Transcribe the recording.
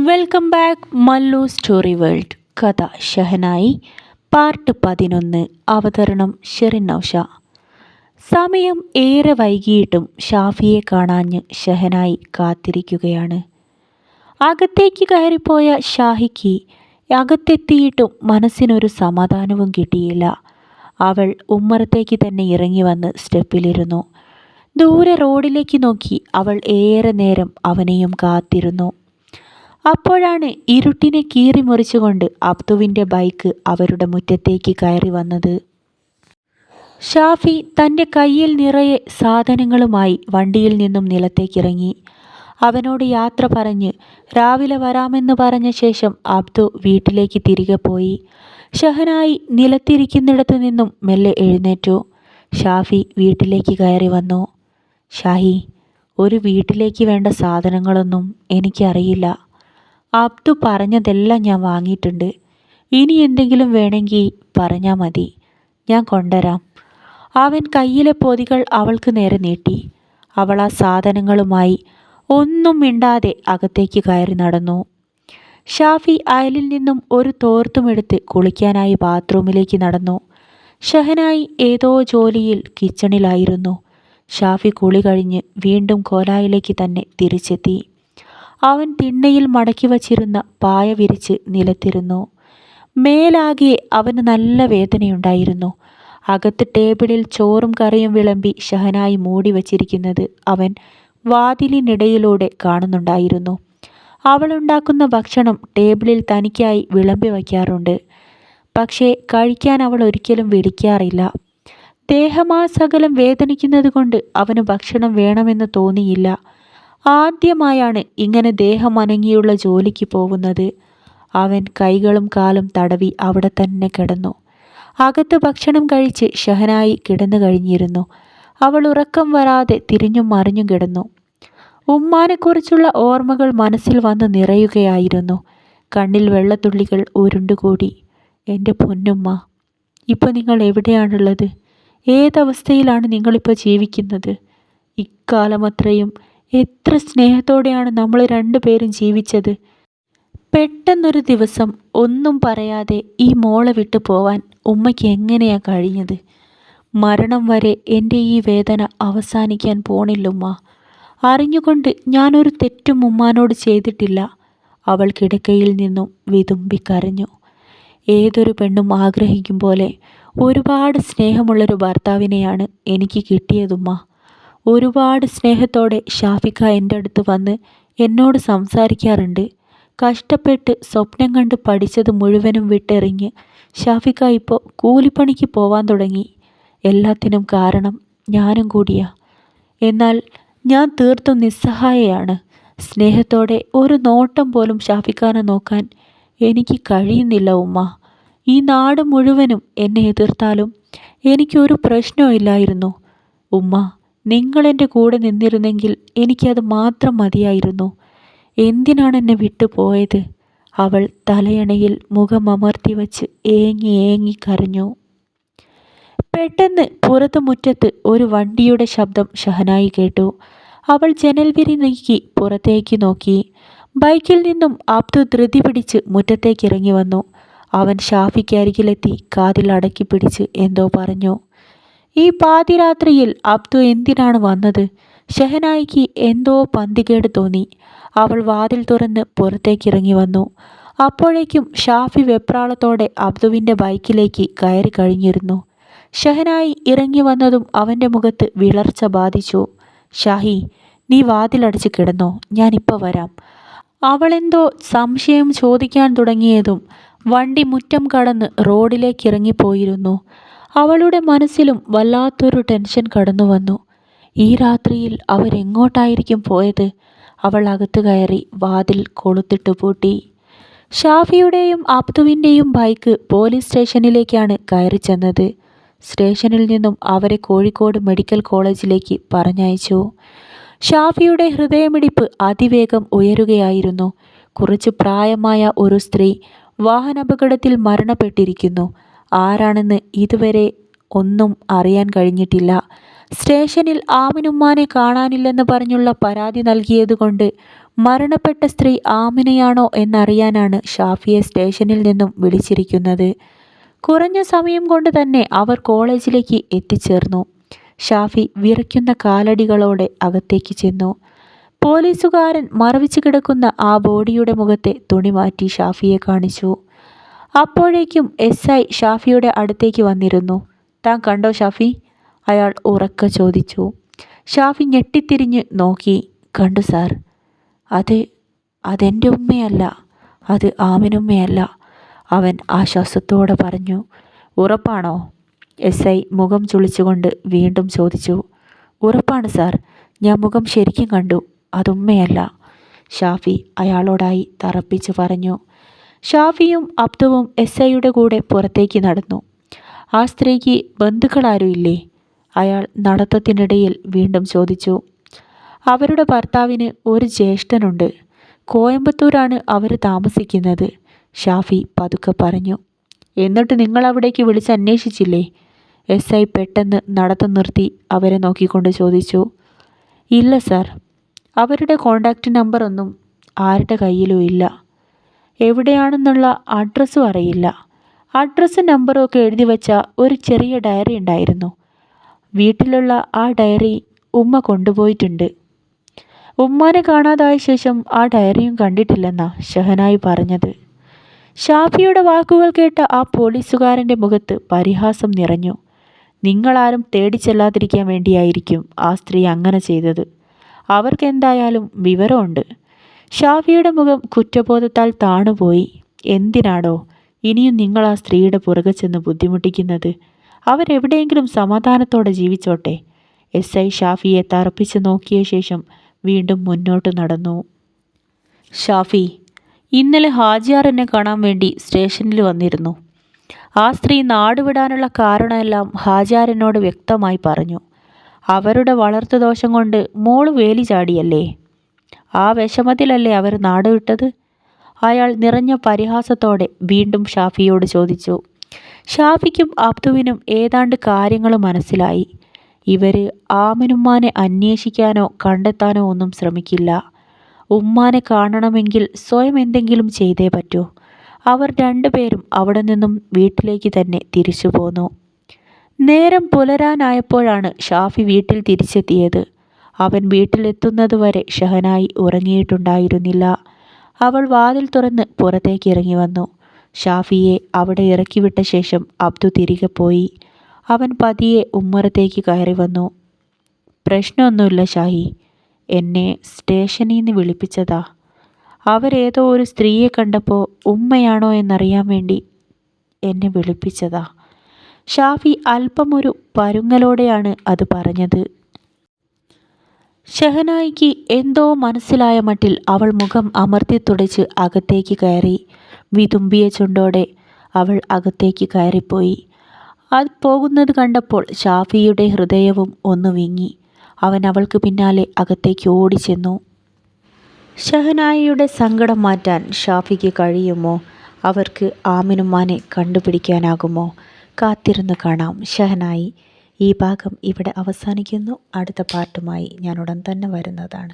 Welcome back Mallu story world. കഥ shehnai part 11. അവതരണം ഷെറിൻ നൗഷ. സമയം ഏറെ വൈകിയിട്ടും ഷാഫിയെ കാണാഞ്ഞ് ഷഹനായി കാത്തിരിക്കുകയാണ്. അകത്തേക്ക് കയറിപ്പോയ ഷാഹിക്ക് അകത്തെത്തിയിട്ടും മനസ്സിനൊരു സമാധാനവും കിട്ടിയില്ല. അവൾ ഉമ്മറത്തേക്ക് തന്നെ ഇറങ്ങി വന്ന് സ്റ്റെപ്പിലിരുന്നു. ദൂരെ റോഡിലേക്ക് നോക്കി അവൾ ഏറെ നേരം അവനെയും കാത്തിരുന്നു. അപ്പോഴാണ് ഇരുട്ടിനെ കീറി മുറിച്ചുകൊണ്ട് അബ്ദുവിൻ്റെ ബൈക്ക് അവരുടെ മുറ്റത്തേക്ക് കയറി വന്നത്. ഷാഫി തൻ്റെ കയ്യിൽ നിറയെ സാധനങ്ങളുമായി വണ്ടിയിൽ നിന്നും നിലത്തേക്കിറങ്ങി. അവനോട് യാത്ര പറഞ്ഞ് രാവിലെ വരാമെന്ന് പറഞ്ഞ ശേഷം അബ്ദു വീട്ടിലേക്ക് തിരികെ പോയി. ഷഹനായി നിലത്തിരിക്കുന്നിടത്ത് നിന്നും മെല്ലെ എഴുന്നേറ്റു. ഷാഫി വീട്ടിലേക്ക് കയറി വന്നു. ഷാഹി, ഒരു വീട്ടിലേക്ക് വേണ്ട സാധനങ്ങളൊന്നും എനിക്കറിയില്ല. അബ്ദു പറഞ്ഞതെല്ലാം ഞാൻ വാങ്ങിയിട്ടുണ്ട്. ഇനി എന്തെങ്കിലും വേണമെങ്കിൽ പറഞ്ഞാൽ മതി, ഞാൻ കൊണ്ടുവരാം. അവൻ കയ്യിലെ പൊതികൾ അവൾക്ക് നേരെ നീട്ടി. അവൾ ആ സാധനങ്ങളുമായി ഒന്നും മിണ്ടാതെ അകത്തേക്ക് കയറി നടന്നു. ഷാഫി അയലിൽ നിന്നും ഒരു തോർത്തുമെടുത്ത് കുളിക്കാനായി ബാത്റൂമിലേക്ക് നടന്നു. ഷഹനായി ഏതോ ജോലിയിൽ കിച്ചണിലായിരുന്നു. ഷാഫി കുളി കഴിഞ്ഞ് വീണ്ടും കോലായിലേക്ക് തന്നെ തിരിച്ചെത്തി. അവൻ തിണ്ണയിൽ മടക്കി വച്ചിരുന്ന പായ വിരിച്ച് നിലത്തിരുന്നു. മേലാകെ അവന് നല്ല വേദനയുണ്ടായിരുന്നു. അകത്ത് ടേബിളിൽ ചോറും കറിയും വിളമ്പി ഷഹനായി മൂടി വച്ചിരിക്കുന്നത് അവൻ വാതിലിനിടയിലൂടെ കാണുന്നുണ്ടായിരുന്നു. അവളുണ്ടാക്കുന്ന ഭക്ഷണം ടേബിളിൽ തനിക്കായി വിളമ്പി വയ്ക്കാറുണ്ട്. പക്ഷേ കഴിക്കാൻ അവൾ ഒരിക്കലും വിളിക്കാറില്ല. ദേഹമാസകലം വേദനിക്കുന്നത് കൊണ്ട് അവന് ഭക്ഷണം വേണമെന്ന് തോന്നിയില്ല. ആദ്യമായാണ് ഇങ്ങനെ ദേഹമനങ്ങിയുള്ള ജോലിക്ക് പോകുന്നത്. അവൻ കൈകളും കാലും തടവി അവിടെ തന്നെ കിടന്നു. അകത്ത് ഭക്ഷണം കഴിച്ച് ഷഹനായി കിടന്നു കഴിഞ്ഞിരുന്നു. അവൾ ഉറക്കം വരാതെ തിരിഞ്ഞും മറിഞ്ഞും കിടന്നു. ഉമ്മാനെക്കുറിച്ചുള്ള ഓർമ്മകൾ മനസ്സിൽ വന്ന് നിറയുകയായിരുന്നു. കണ്ണിൽ വെള്ളത്തുള്ളികൾ ഉരുണ്ടുകൂടി. എൻ്റെ പൊന്നുമ്മ, ഇപ്പോൾ നിങ്ങൾ എവിടെയാണുള്ളത്? ഏതവസ്ഥയിലാണ് നിങ്ങളിപ്പോൾ ജീവിക്കുന്നത്? ഇക്കാലമത്രയും എത്ര സ്നേഹത്തോടെയാണ് നമ്മൾ രണ്ടുപേരും ജീവിച്ചത്. പെട്ടെന്നൊരു ദിവസം ഒന്നും പറയാതെ ഈ മോളെ വിട്ടു പോവാൻ ഉമ്മയ്ക്ക് എങ്ങനെയാ കഴിഞ്ഞത്? മരണം വരെ എൻ്റെ ഈ വേദന അവസാനിക്കാൻ പോണില്ലുമ്മ. അറിഞ്ഞുകൊണ്ട് ഞാനൊരു തെറ്റും ഉമ്മാനോട് ചെയ്തിട്ടില്ല. അവൾ കിടക്കയിൽ നിന്നും വിതുമ്പിക്കരഞ്ഞു. ഏതൊരു പെണ്ണും ആഗ്രഹിക്കും പോലെ ഒരുപാട് സ്നേഹമുള്ളൊരു ഭർത്താവിനെയാണ് എനിക്ക് കിട്ടിയതുമ്മ. ഒരുപാട് സ്നേഹത്തോടെ ഷാഫിക്ക എൻ്റെ അടുത്ത് വന്ന് എന്നോട് സംസാരിക്കാറുണ്ട്. കഷ്ടപ്പെട്ട് സ്വപ്നം കണ്ട് പഠിച്ചത് മുഴുവനും വിട്ടെറിഞ്ഞ് ഷാഫിക്ക ഇപ്പോൾ കൂലിപ്പണിക്ക് പോവാൻ തുടങ്ങി. എല്ലാത്തിനും കാരണം ഞാനും കൂടിയാ. എന്നാൽ ഞാൻ തീർത്തും നിസ്സഹായയാണ്. സ്നേഹത്തോടെ ഒരു നോട്ടം പോലും ഷാഫിക്കാനെ നോക്കാൻ എനിക്ക് കഴിയുന്നില്ല ഉമ്മ. ഈ നാട് മുഴുവനും എന്നെ എതിർത്താലും എനിക്കൊരു പ്രശ്നമില്ലായിരുന്നു ഉമ്മ. നിങ്ങളെൻ്റെ കൂടെ നിന്നിരുന്നെങ്കിൽ എനിക്കത് മാത്രം മതിയായിരുന്നു. എന്തിനാണ് എന്നെ വിട്ടു പോയത്? അവൾ തലയണയിൽ മുഖമമർത്തി വച്ച് ഏങ്ങി ഏങ്ങി കരഞ്ഞു. പെട്ടെന്ന് പുറത്തു മുറ്റത്ത് ഒരു വണ്ടിയുടെ ശബ്ദം ഷഹനായി കേട്ടു. അവൾ ജനൽവിരി നീക്കി പുറത്തേക്ക് നോക്കി. ബൈക്കിൽ നിന്നും അബ്ദു ധൃതി പിടിച്ച് മുറ്റത്തേക്കിറങ്ങി വന്നു. അവൻ ഷാഫിക്കരികിലെത്തി കാതിൽ അടക്കി പിടിച്ച് എന്തോ പറഞ്ഞു. ഈ പാതിരാത്രിയിൽ അബ്ദു എന്തിനാണ് വന്നത്? ഷഹനായിക്ക് എന്തോ പന്തികേട് തോന്നി. അവൾ വാതിൽ തുറന്ന് പുറത്തേക്കിറങ്ങി വന്നു. അപ്പോഴേക്കും ഷാഫി വെപ്രാളത്തോടെ അബ്ദുവിൻ്റെ ബൈക്കിലേക്ക് കയറി കഴിഞ്ഞിരുന്നു. ഷഹനായി ഇറങ്ങി വന്നതും അവൻ്റെ മുഖത്ത് വിളർച്ച ബാധിച്ചു. ഷാഹി, നീ വാതിലടച്ച് കിടന്നോ, ഞാനിപ്പോൾ വരാം. അവളെന്തോ സംശയം ചോദിക്കാൻ തുടങ്ങിയതും വണ്ടി മുറ്റം കടന്ന് റോഡിലേക്ക് ഇറങ്ങിപ്പോയിരുന്നു. അവളുടെ മനസ്സിലും വല്ലാത്തൊരു ടെൻഷൻ കടന്നു വന്നു. ഈ രാത്രിയിൽ അവരെങ്ങോട്ടായിരിക്കും പോയത്? അവൾ അകത്ത് കയറി വാതിൽ കൊളുത്തിട്ട് പൂട്ടി. ഷാഫിയുടെയും അബ്ദുവിൻ്റെയും ബൈക്ക് പോലീസ് സ്റ്റേഷനിലേക്കാണ് കയറി ചെന്നത്. സ്റ്റേഷനിൽ നിന്നും അവരെ കോഴിക്കോട് മെഡിക്കൽ കോളേജിലേക്ക് പറഞ്ഞയച്ചു. ഷാഫിയുടെ ഹൃദയമിടിപ്പ് അതിവേഗം ഉയരുകയായിരുന്നു. കുറച്ച് പ്രായമായ ഒരു സ്ത്രീ വാഹനാപകടത്തിൽ മരണപ്പെട്ടിരിക്കുന്നു. ആരാണെന്ന് ഇതുവരെ ഒന്നും അറിയാൻ കഴിഞ്ഞിട്ടില്ല. സ്റ്റേഷനിൽ ആമിനുമ്മാനെ കാണാനില്ലെന്ന് പറഞ്ഞുള്ള പരാതി നൽകിയതുകൊണ്ട് മരണപ്പെട്ട സ്ത്രീ ആമിനയാണോ എന്നറിയാനാണ് ഷാഫിയെ സ്റ്റേഷനിൽ നിന്നും വിളിച്ചിരിക്കുന്നത്. കുറഞ്ഞ സമയം കൊണ്ട് തന്നെ അവർ കോളേജിലേക്ക് എത്തിച്ചേർന്നു. ഷാഫി വിറയ്ക്കുന്ന കാലടികളോടെ അകത്തേക്ക് ചെന്നു. പോലീസുകാരൻ മറവിച്ചു കിടക്കുന്ന ആ ബോഡിയുടെ മുഖത്തെ തുണി മാറ്റി ഷാഫിയെ കാണിച്ചു. അപ്പോഴേക്കും SI ഷാഫിയുടെ അടുത്തേക്ക് വന്നിരുന്നു. താൻ കണ്ടോ ഷാഫി? അയാൾ ഉറക്കെ ചോദിച്ചു. ഷാഫി ഞെട്ടിത്തിരിഞ്ഞ് നോക്കി. കണ്ടു സാർ. അതെൻ്റെ ഉമ്മയല്ല, അത് ആമിനുമ്മയല്ല, അവൻ ആശ്വാസത്തോടെ പറഞ്ഞു. ഉറപ്പാണോ? SI മുഖം ചുളിച്ചുകൊണ്ട് വീണ്ടും ചോദിച്ചു. ഉറപ്പാണ് സാർ, ഞാൻ മുഖം ശരിക്കും കണ്ടു, അതുമ്മയല്ല, ഷാഫി അയാളോടായി തറപ്പിച്ചു പറഞ്ഞു. ഷാഫിയും അബ്ദുവും SIയുടെ കൂടെ പുറത്തേക്ക് നടന്നു. ആ സ്ത്രീക്ക് ബന്ധുക്കളാരും ഇല്ലേ? അയാൾ നടത്തത്തിനിടയിൽ വീണ്ടും ചോദിച്ചു. അവരുടെ ഭർത്താവിന് ഒരു ജ്യേഷ്ഠനുണ്ട്. കോയമ്പത്തൂരാണ് അവർ താമസിക്കുന്നത്, ഷാഫി പതുക്കെ പറഞ്ഞു. എന്നിട്ട് നിങ്ങൾ അവിടേക്ക് വിളിച്ച് അന്വേഷിച്ചില്ലേ? SI പെട്ടെന്ന് നടത്തം നിർത്തി അവരെ നോക്കിക്കൊണ്ട് ചോദിച്ചു. ഇല്ല സാർ, അവരുടെ കോണ്ടാക്റ്റ് നമ്പറൊന്നും ആരുടെ കയ്യിലും ഇല്ല. എവിടെയാണെന്നുള്ള അഡ്രസ്സും അറിയില്ല. അഡ്രസ്സും നമ്പറും ഒക്കെ എഴുതി വച്ച ഒരു ചെറിയ ഡയറി ഉണ്ടായിരുന്നു. വീട്ടിലുള്ള ആ ഡയറി ഉമ്മ കൊണ്ടുപോയിട്ടുണ്ട്. ഉമ്മാനെ കാണാതായ ശേഷം ആ ഡയറിയും കണ്ടിട്ടില്ലെന്നാ ഷഹനായി പറഞ്ഞത്. ഷാഫിയുടെ വാക്കുകൾ കേട്ട ആ പോലീസുകാരൻ്റെ മുഖത്ത് പരിഹാസം നിറഞ്ഞു. നിങ്ങളാരും തേടിച്ചെല്ലാതിരിക്കാൻ വേണ്ടിയായിരിക്കും ആ സ്ത്രീ അങ്ങനെ ചെയ്തത്. അവർക്കെന്തായാലും വിവരമുണ്ട്. ഷാഫിയുടെ മുഖം കുറ്റബോധത്താൽ താണുപോയി. എന്തിനാടോ ഇനിയും നിങ്ങൾ ആ സ്ത്രീയുടെ പുറകെ ചെന്ന് ബുദ്ധിമുട്ടിക്കുന്നത്? അവരെവിടെയെങ്കിലും സമാധാനത്തോടെ ജീവിച്ചോട്ടെ. SI ഷാഫിയെ തറപ്പിച്ച് നോക്കിയ ശേഷം വീണ്ടും മുന്നോട്ട് നടന്നു. ഷാഫി, ഇന്നലെ ഹാജിയാർ എന്നെ കാണാൻ വേണ്ടി സ്റ്റേഷനിൽ വന്നിരുന്നു. ആ സ്ത്രീ നാടുവിടാനുള്ള കാരണമെല്ലാം ഹാജിയാർ എന്നോട് വ്യക്തമായി പറഞ്ഞു. അവരുടെ വളർത്തുദോഷം കൊണ്ട് മോള് വേലി ചാടിയല്ലേ? ആ വിഷമത്തിലല്ലേ അവർ നാടുവിട്ടത്? അയാൾ നിറഞ്ഞ പരിഹാസത്തോടെ വീണ്ടും ഷാഫിയോട് ചോദിച്ചു. ഷാഫിക്കും അബ്ദുവിനും ഏതാണ്ട് കാര്യങ്ങൾ മനസ്സിലായി. ഇവർ ആമിനുമ്മാനെ അന്വേഷിക്കാനോ കണ്ടെത്താനോ ഒന്നും ശ്രമിക്കില്ല. ഉമ്മാനെ കാണണമെങ്കിൽ സ്വയം എന്തെങ്കിലും ചെയ്തേ പറ്റൂ. അവർ രണ്ടുപേരും അവിടെ നിന്നും വീട്ടിലേക്ക് തന്നെ തിരിച്ചു പോന്നു. നേരം പുലരാനായപ്പോഴാണ് ഷാഫി വീട്ടിൽ തിരിച്ചെത്തിയത്. അവൻ വീട്ടിലെത്തുന്നതുവരെ ഷഹനായി ഉറങ്ങിയിട്ടുണ്ടായിരുന്നില്ല. അവൾ വാതിൽ തുറന്ന് പുറത്തേക്ക് ഇറങ്ങി വന്നു. ഷാഫിയെ അവിടെ ഇറക്കിവിട്ട ശേഷം അബ്ദു തിരികെ പോയി. അവൻ പതിയെ ഉമ്മറത്തേക്ക് കയറി വന്നു. പ്രശ്നമൊന്നുമില്ല ഷാഹി, എന്നെ സ്റ്റേഷനിൽ നിന്ന് വിളിപ്പിച്ചതാ. അവരേതോ ഒരു സ്ത്രീയെ കണ്ടപ്പോൾ ഉമ്മയാണോ എന്നറിയാൻ വേണ്ടി എന്നെ വിളിപ്പിച്ചതാ. ഷാഫി അല്പമൊരു പരുങ്ങലോടെയാണ് അത് പറഞ്ഞത്. ഷഹനായിക്ക് എന്തോ മനസ്സിലായ മട്ടിൽ അവൾ മുഖം അമർത്തി തുടച്ച് അകത്തേക്ക് കയറി. വിതുമ്പിയ ചുണ്ടോടെ അവൾ അകത്തേക്ക് കയറിപ്പോയി. അത് പോകുന്നത് കണ്ടപ്പോൾ ഷാഫിയുടെ ഹൃദയവും ഒന്ന് വിങ്ങി. അവൻ അവൾക്ക് പിന്നാലെ അകത്തേക്ക് ഓടിച്ചെന്നു. ഷഹനായിയുടെ സങ്കടം മാറ്റാൻ ഷാഫിക്ക് കഴിയുമോ? അവർക്ക് ആമിനുമ്മാനെ കണ്ടുപിടിക്കാനാകുമോ? കാത്തിരുന്ന് കാണാം. ഷഹനായി. ഈ ഭാഗം ഇവിടെ അവസാനിക്കുന്നു. അടുത്ത പാർട്ടുമായി ഞാൻ ഉടൻ തന്നെ വരുന്നതാണ്.